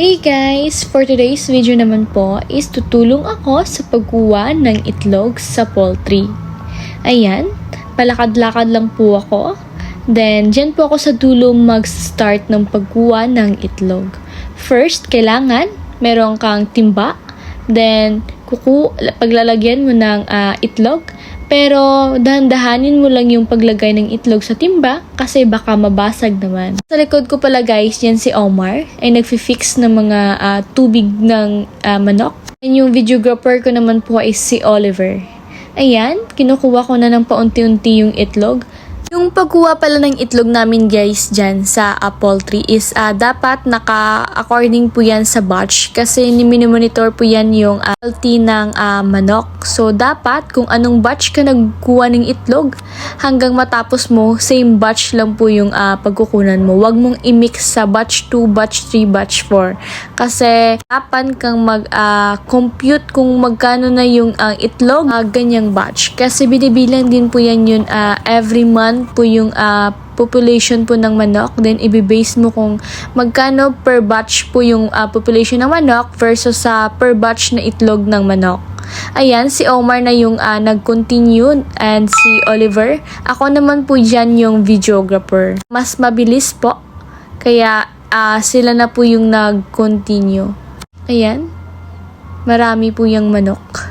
Hey guys! For today's video naman po is tutulong ako sa pagkuha ng itlog sa poultry. Ayan, palakad-lakad lang po ako. Then, dyan po ako sa dulo mag-start ng pagkuha ng itlog. First, kailangan meron kang timba. Then, paglalagyan mo ng itlog. Pero dahan-dahanin mo lang yung paglagay ng itlog sa timba kasi baka mabasag naman. Sa likod ko pala guys, yan si Omar ay nagfi-fix ng mga tubig ng manok. And yung videographer ko naman po ay si Oliver. Ayan, kinukuha ko na ng paunti-unti yung itlog. Yung pagkuha pala ng itlog namin guys dyan sa poultry is dapat according po yan sa batch kasi monitor po yan yung quality ng manok. So dapat kung anong batch ka nagkuha ng itlog hanggang matapos mo, same batch lang po yung pagkukunan mo. Huwag mong i-mix sa batch 2, batch 3, batch 4 kasi dapat kang mag-compute kung magkano na yung itlog ganyang batch. Kasi binibilang din po yan yun every month po yung population po ng manok, then ibibase mo kung magkano per batch po yung population ng manok versus sa per batch na itlog ng manok. Ayan, si Omar na yung nag-continue and si Oliver. Ako naman po dyan yung videographer. Mas mabilis po, kaya sila na po yung nag-continue. Ayan, marami po yung manok.